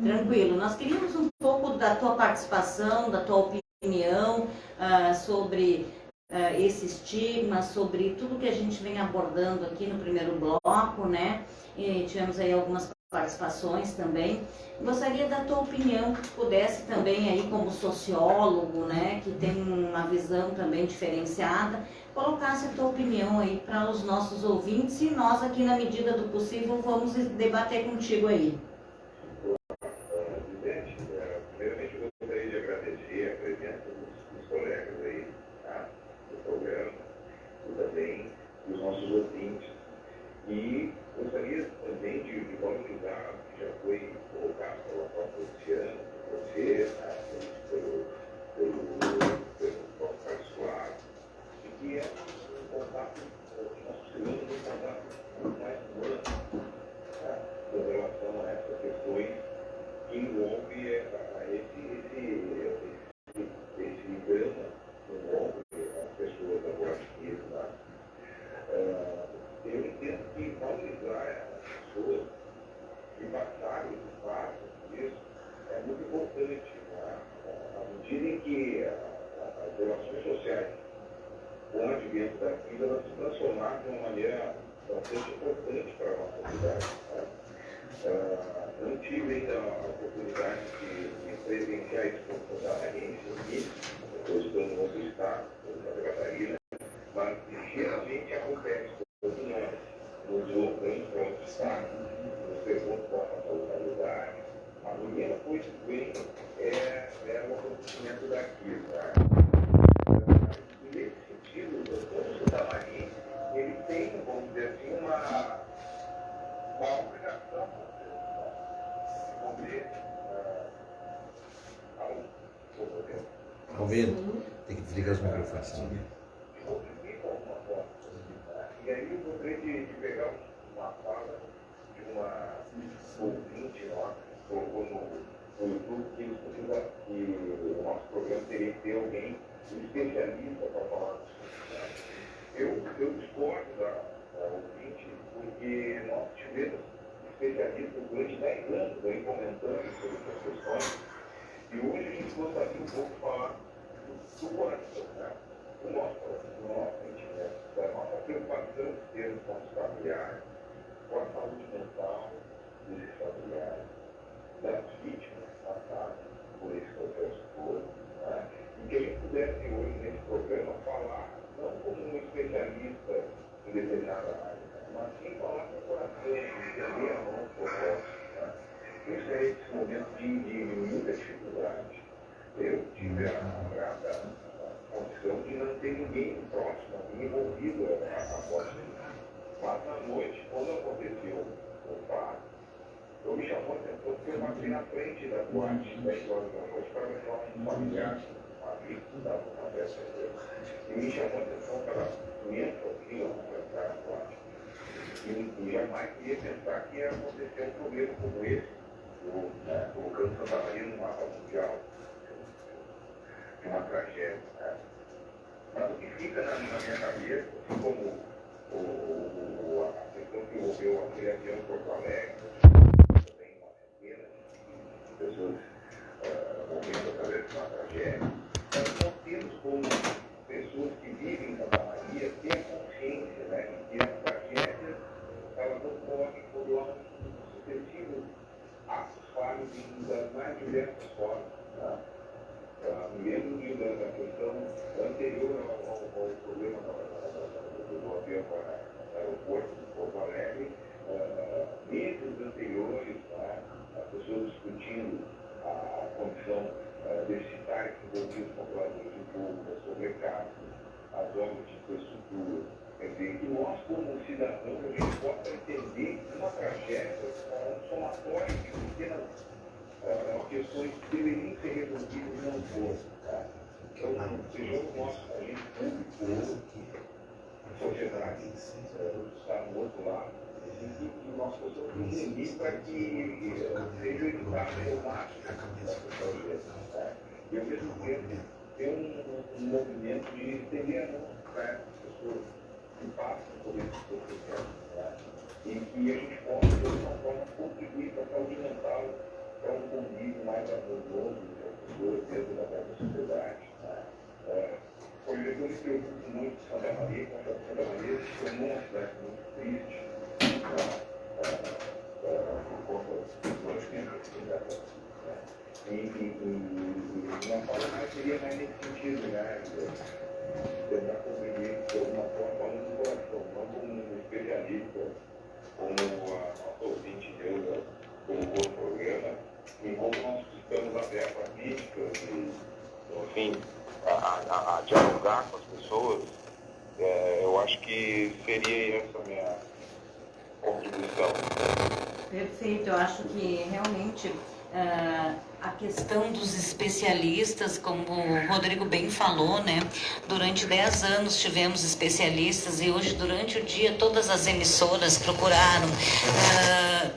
Tranquilo. Nós queríamos um pouco da tua participação, da tua opinião sobre esse estigma, sobre tudo que a gente vem abordando aqui no primeiro bloco, né? E tivemos aí algumas participações também. Gostaria da tua opinião, que tu pudesse também aí como sociólogo, né, que tem uma visão também diferenciada, colocasse a tua opinião aí para os nossos ouvintes e nós aqui na medida do possível vamos debater contigo aí. Presidente, primeiramente eu gostaria de agradecer a presença dos colegas aí, tá, do programa, e também dos nossos ouvintes. E gostaria também de valorizar o que já foi colocado pela própria Luciana, por você, pelo próprio Carlos Claro, e que é um contato, nós precisamos de um contato mais humano, tá, com relação a essas questões que envolve esse drama, envolve as pessoas abortistas, tá? Eu entendo que valorizar as pessoas que passaram e passam por isso é muito importante, tá? À medida em que as relações sociais, com o advento da crise, elas se transformaram de uma maneira bastante importante para a nossa cidade. Tá? Não tive ainda a oportunidade de presenciar isso com toda a gente, eu estou no outro estado, em Santa Catarina, mas geralmente acontece quando nós nos deslocamos para outro estado, nos perguntamos qual a nossa localidade. A primeira coisa que vem é o acontecimento daqui. Tá? E nesse sentido, o Santa Maria, ele tem, vamos dizer assim, uma obrigação de ver Ouvindo? Tem que desligar os microfones. E aí eu gostaria de pegar uma fala de uma ouvinte nossa, que colocou no YouTube, que o nosso programa teria que ter alguém, um especialista para falar disso. Eu discordo da ouvinte, porque nós tivemos especialistas durante 10 anos aí comentando sobre essas questões, e hoje a gente gostaria um pouco de falar do coração, né? Do nosso sentimento, da nossa preocupação de ter os nossos familiares, com a saúde mental desses familiares, das vítimas que passaram por esse processo todo, né? E que a gente pudesse hoje nesse programa falar, não como um especialista em determinada área, mas sim falar com o coração, entender a nossa proposta. Né? Isso é esse momento de muita dificuldade. Eu tive a grata condição de não ter ninguém próximo, envolvido a morte. Mas na noite, quando aconteceu o fato, eu me chamou a atenção porque eu passei na frente da boate, 10 horas da noite, para ver um familiar, um amigo que estava na festa dele. E me chamou a atenção para dentro aqui, ao conversar na boate. E jamais queria pensar que ia acontecer um problema como esse, colocando Santa Maria no mapa mundial de uma tragédia. Né? Mas o que fica na minha cabeça, assim como a questão que envolveu aquele avião em Porto Alegre, também uma centena de pessoas morrendo através de uma tragédia, nós temos como pessoas que vivem em Santa Maria ter a consciência, né, de que as tragédias elas não podem coroar sucessivos atos falhos das mais diversas formas. Tá? Mesmo da questão anterior ao problema do avião para o aeroporto de Porto Alegre, meses anteriores, né, as pessoas discutindo a condição deficitária envolvida com operadores de fogo, as sobrecargas, as obras de infraestrutura. Quer dizer, que nós, como cidadãos, a gente possa entender uma tragédia como um somatório de pequenas questões que deveriam ser resolvidas e não foram. Tá? Então, sejamos nós, agente público, a sociedade, está no outro lado, que nós possamos entender para que seja evitado o máximo dessa tragédia. Tá? E, ao mesmo tempo, ter um movimento de estender a mão para essas pessoas que passam por esse processo. Tá? E que a gente possa, de alguma forma, contribuir para a saúde mental, para um Santa Maria se tornou uma cidade muito triste por conta do planejamento. E uma fala seria mais nesse sentido, né? Tentar contribuir de alguma forma no coração, não como um especialista, como a nossa ouvinte Neuza colocou no programa, e como nós estamos abertos a críticas e, enfim, a dialogar com as pessoas, eu acho que seria essa a minha contribuição. Perfeito, eu acho que realmente a questão dos especialistas, como o Rodrigo bem falou, né? Durante 10 anos tivemos especialistas e hoje, durante o dia, todas as emissoras procuraram,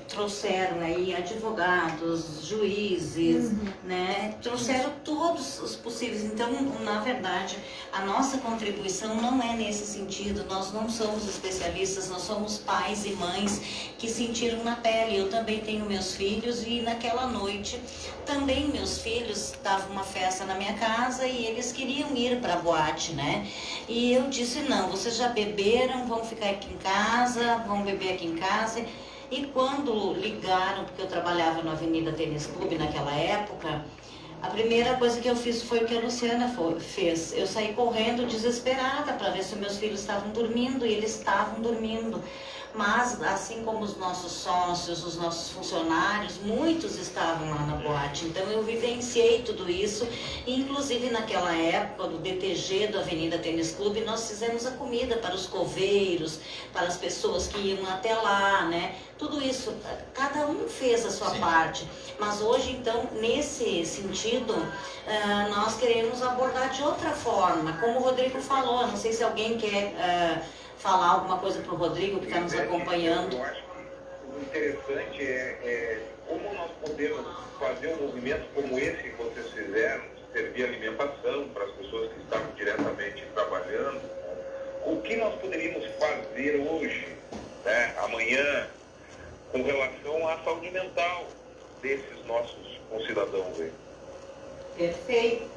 trouxeram aí advogados, juízes, né? Trouxeram todos os possíveis. Então, na verdade, a nossa contribuição não é nesse sentido. Nós não somos especialistas, nós somos pais e mães que sentiram na pele. Eu também tenho meus filhos e naquela noite também meus filhos, estava uma festa na minha casa e eles queriam ir para a boate, né? E eu disse, não, vocês já beberam, vão ficar aqui em casa, vão beber aqui em casa. E quando ligaram, porque eu trabalhava no Avenida Tênis Clube naquela época, a primeira coisa que eu fiz foi o que a Luciana fez. Eu saí correndo desesperada para ver se meus filhos estavam dormindo e eles estavam dormindo. Mas, assim como os nossos sócios, os nossos funcionários, muitos estavam lá na boate. Então, eu vivenciei tudo isso. E, inclusive, naquela época do DTG, do Avenida Tênis Clube, nós fizemos a comida para os coveiros, para as pessoas que iam até lá, né? Tudo isso, cada um fez a sua parte. Mas hoje, então, nesse sentido, nós queremos abordar de outra forma. Como o Rodrigo falou, não sei se alguém quer falar alguma coisa para o Rodrigo que está nos acompanhando. Eu acho que o interessante é como nós podemos fazer um movimento como esse que vocês fizeram, servir alimentação para as pessoas que estavam diretamente trabalhando. O que nós poderíamos fazer hoje, né, amanhã, com relação à saúde mental desses nossos concidadãos aí?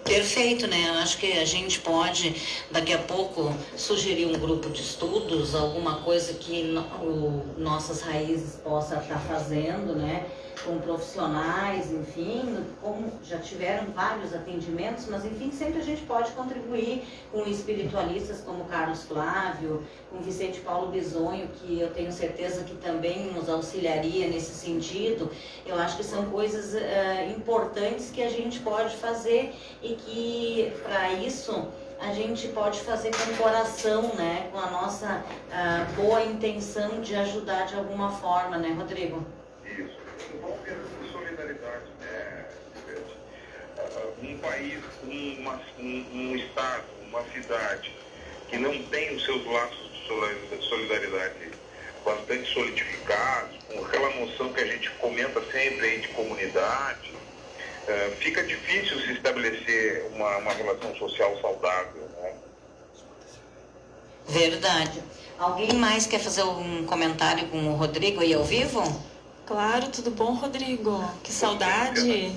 Perfeito, né? Eu acho que a gente pode, daqui a pouco, sugerir um grupo de estudos, alguma coisa que nossas raízes possa estar fazendo, né? Com profissionais, enfim, como já tiveram vários atendimentos, mas enfim, sempre a gente pode contribuir com espiritualistas como Carlos Flávio, com Vicente Paulo Bisonho, que eu tenho certeza que também nos auxiliaria nesse sentido. Eu acho que são coisas importantes que a gente pode fazer e que, para isso, a gente pode fazer com o coração, né? Com a nossa boa intenção de ajudar de alguma forma, né, Rodrigo? Isso. Envolvendo de solidariedade, né? Um país, um estado, uma cidade que não tem os seus laços de solidariedade bastante solidificados, com aquela noção que a gente comenta sempre aí de comunidade, fica difícil se estabelecer uma relação social saudável, né? Verdade. Alguém mais quer fazer um comentário com o Rodrigo aí ao vivo? Claro, tudo bom, Rodrigo? Que saudade!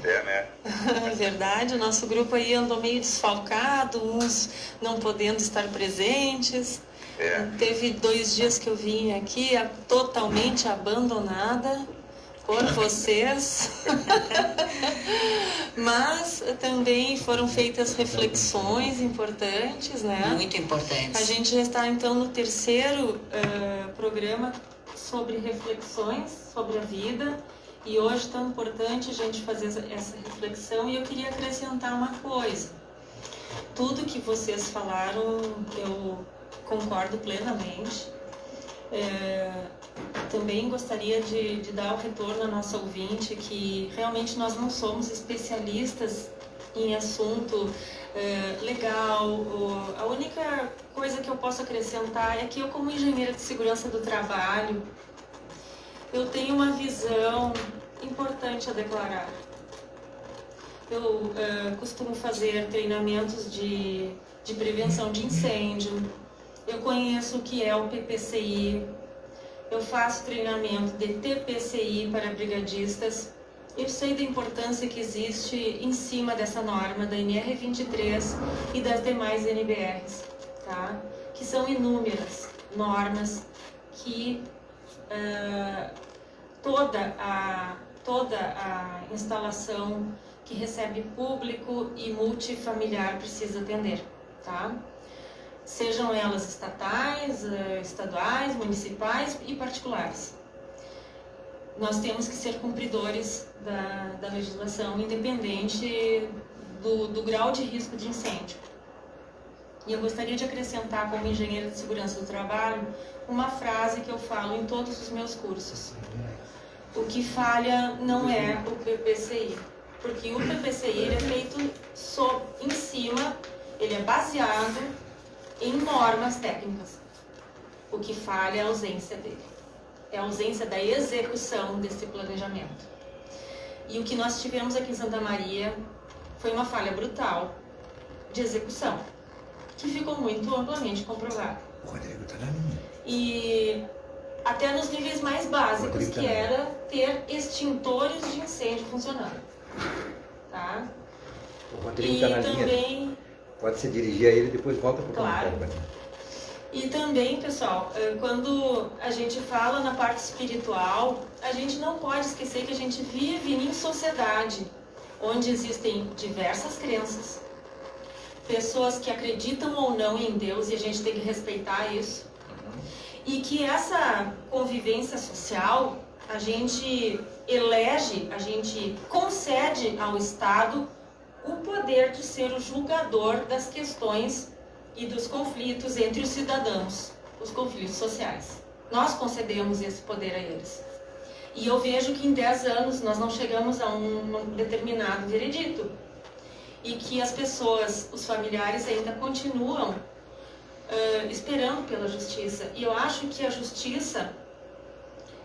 Né? Verdade, o nosso grupo aí andou meio desfalcado, uns não podendo estar presentes. Teve 2 dias que eu vim aqui totalmente abandonada por vocês. Mas também foram feitas reflexões importantes, né? Muito importantes. A gente já está então no 3º programa sobre reflexões sobre a vida, e hoje é tão importante a gente fazer essa reflexão. E eu queria acrescentar uma coisa: tudo que vocês falaram eu concordo plenamente. Também gostaria de dar o retorno à nossa ouvinte que realmente nós não somos especialistas em assunto legal. A única coisa que eu posso acrescentar é que eu, como engenheira de segurança do trabalho, eu tenho uma visão importante a declarar. Eu costumo fazer treinamentos de prevenção de incêndio, eu conheço o que é o PPCI, eu faço treinamento de TPCI para brigadistas. Eu sei da importância que existe em cima dessa norma da NR23 e das demais NBRs, tá? Que são inúmeras normas que toda a instalação que recebe público e multifamiliar precisa atender, tá? Sejam elas estatais, estaduais, municipais e particulares. Nós temos que ser cumpridores da legislação, independente do grau de risco de incêndio. E eu gostaria de acrescentar, como engenheira de segurança do trabalho, uma frase que eu falo em todos os meus cursos. O que falha não é o PPCI, porque o PPCI ele é feito em cima, ele é baseado em normas técnicas. O que falha é a ausência dele. É a ausência da execução desse planejamento. E o que nós tivemos aqui em Santa Maria foi uma falha brutal de execução, que ficou muito amplamente comprovada. O Rodrigo tá na linha. E até nos níveis mais básicos, que era ter extintores de incêndio funcionando. Tá? O Rodrigo tá na linha. Também... Pode se dirigir a ele e depois volta para o Claro. E também, pessoal, quando a gente fala na parte espiritual, a gente não pode esquecer que a gente vive em sociedade, onde existem diversas crenças, pessoas que acreditam ou não em Deus, e a gente tem que respeitar isso. E que essa convivência social, a gente elege, a gente concede ao Estado o poder de ser o julgador das questões e dos conflitos entre os cidadãos, os conflitos sociais. Nós concedemos esse poder a eles. E eu vejo que em 10 anos nós não chegamos a um determinado veredito. E que as pessoas, os familiares ainda continuam esperando pela justiça. E eu acho que a justiça,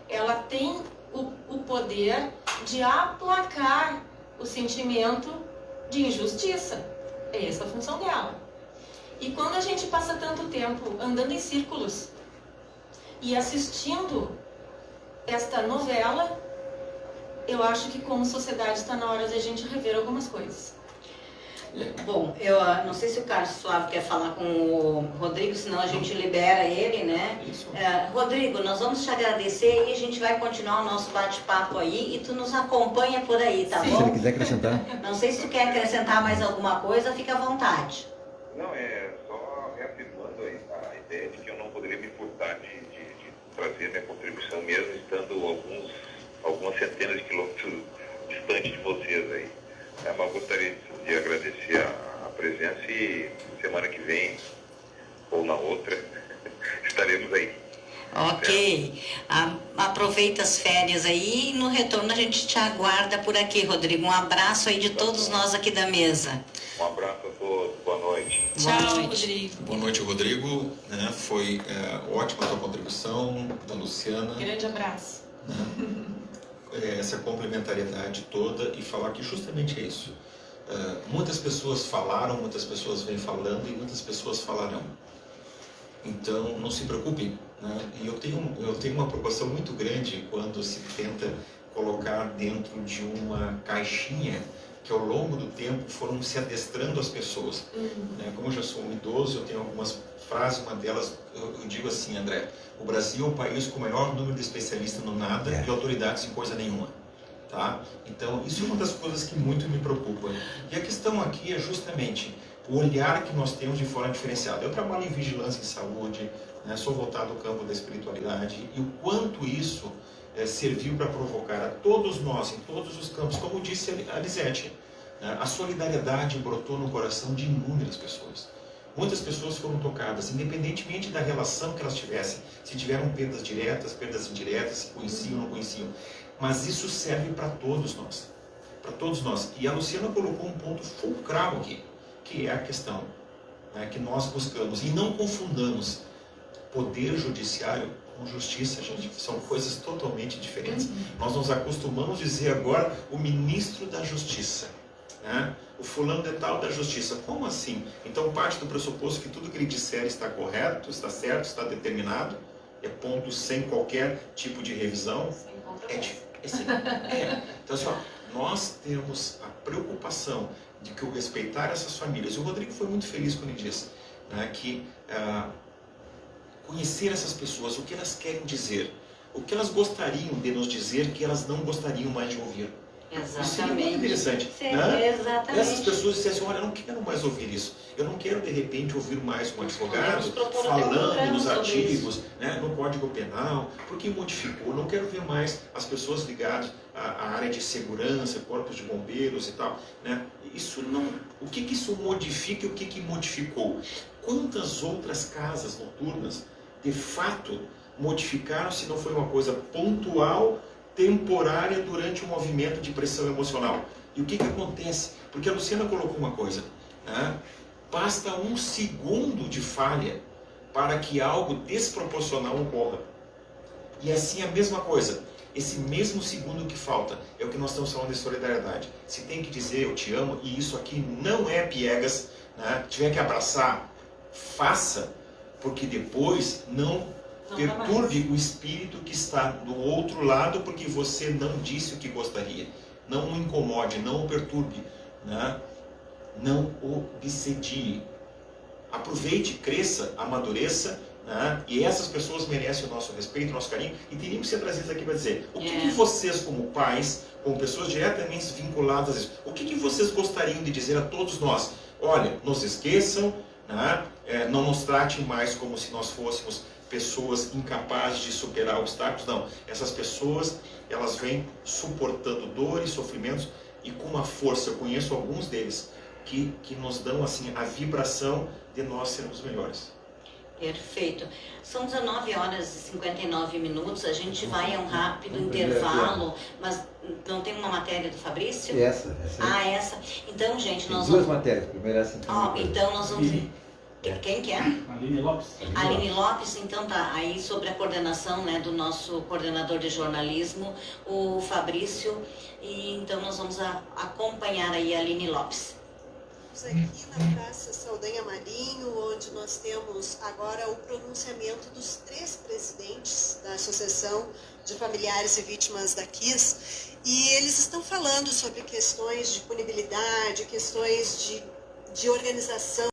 ela tem o poder de aplacar o sentimento de injustiça. É essa a função dela. E quando a gente passa tanto tempo andando em círculos e assistindo esta novela, eu acho que como sociedade está na hora de a gente rever algumas coisas. Bom, eu não sei se o Carlos Suave quer falar com o Rodrigo, senão a gente libera ele, né? Isso. Rodrigo, nós vamos te agradecer e a gente vai continuar o nosso bate-papo aí e tu nos acompanha por aí, tá Se bom? ele quiser acrescentar. Não sei se tu quer acrescentar mais alguma coisa, fica à vontade. Não, só reafirmando a ideia de que eu não poderia me furtar de trazer minha contribuição, mesmo estando algumas centenas de quilômetros distante de vocês aí. Mas gostaria de agradecer a presença e semana que vem, ou na outra, estaremos aí. Ok. Aproveita as férias aí e no retorno a gente te aguarda por aqui, Rodrigo. Um abraço aí de todos nós aqui da mesa. Um abraço a todos, boa noite. Boa Tchau, noite. Rodrigo. Boa noite, Rodrigo. Foi ótima a tua contribuição, da Luciana. Grande abraço. Essa complementariedade toda e falar que justamente é isso. Muitas pessoas falaram, muitas pessoas vêm falando e muitas pessoas falarão. Então, não se preocupem. Né? E eu tenho uma preocupação muito grande quando se tenta colocar dentro de uma caixinha que ao longo do tempo foram se adestrando as pessoas. Né? Como eu já sou um idoso, eu tenho algumas frases, uma delas eu digo assim, André: o Brasil é o país com o maior número de especialistas no nada e autoridades em coisa nenhuma. Tá? Então, isso é uma das coisas que muito me preocupa. E a questão aqui é justamente o olhar que nós temos de forma diferenciada. Eu trabalho em vigilância em saúde, né? Sou voltado ao campo da espiritualidade, e o quanto isso serviu para provocar a todos nós, em todos os campos, como disse a Lisete, né? A solidariedade brotou no coração de inúmeras pessoas. Muitas pessoas foram tocadas, independentemente da relação que elas tivessem, se tiveram perdas diretas, perdas indiretas, se conheciam ou não conheciam. Mas isso serve para todos nós. Para todos nós. E a Luciana colocou um ponto fulcral aqui, que é a questão, né, que nós buscamos. E não confundamos poder judiciário com justiça, gente. São coisas totalmente diferentes. Nós nos acostumamos a dizer agora o ministro da justiça, né? O fulano de tal da justiça. Como assim? Então parte do pressuposto que tudo que ele disser está correto, está certo, está determinado, é ponto sem qualquer tipo de revisão. Então assim, nós temos a preocupação de que eu respeitar essas famílias. E o Rodrigo foi muito feliz quando ele disse: né, que conhecer essas pessoas, o que elas querem dizer, o que elas gostariam de nos dizer que elas não gostariam mais de ouvir. Isso seria muito interessante. Né? Exatamente. Essas pessoas dissessem, olha, eu não quero mais ouvir isso. Eu não quero, de repente, ouvir mais um advogado falando nos artigos, né, no Código Penal, porque modificou. Eu não quero ver mais as pessoas ligadas à área de segurança, corpos de bombeiros e tal. Né? Isso não... O que isso modifica e o que modificou? Quantas outras casas noturnas, de fato, modificaram se não foi uma coisa pontual, temporária durante um movimento de pressão emocional? E o que acontece? Porque a Luciana colocou uma coisa, né? Basta um segundo de falha para que algo desproporcional ocorra. E assim a mesma coisa, esse mesmo segundo que falta é o que nós estamos falando de solidariedade. Se tem que dizer eu te amo, e isso aqui não é piegas, né? Tiver que abraçar, faça, porque depois não perturbe o espírito que está do outro lado porque você não disse o que gostaria. Não o incomode, não o perturbe, né? Não o obsedie. Aproveite, cresça, amadureça, né? E essas pessoas merecem o nosso respeito, o nosso carinho, e teríamos que ser trazidos aqui para dizer o que vocês, como pais, como pessoas diretamente vinculadas a isso, o que vocês gostariam de dizer a todos nós? Olha, nos esqueçam, né? Não nos tratem mais como se nós fôssemos pessoas incapazes de superar obstáculos. Não, essas pessoas, elas vêm suportando dores, sofrimentos e com uma força. Eu conheço alguns deles que nos dão assim a vibração de nós sermos melhores. Perfeito. São 19 horas e 59 minutos, a gente vai a um rápido intervalo, mas não tem uma matéria do Fabrício? Essa. Ah, essa. Então, gente, Tem nós duas vamos... matérias, primeiro essa. Então nós vamos... Quem que é? Aline Lopes. Aline Lopes, então tá aí sobre a coordenação, né, do nosso coordenador de jornalismo, o Fabrício, e então nós vamos acompanhar aí a Aline Lopes. Aqui na Praça Saldanha Marinho, onde nós temos agora o pronunciamento dos 3 presidentes da Associação de Familiares e Vítimas da KIS, e eles estão falando sobre questões de punibilidade, questões de organização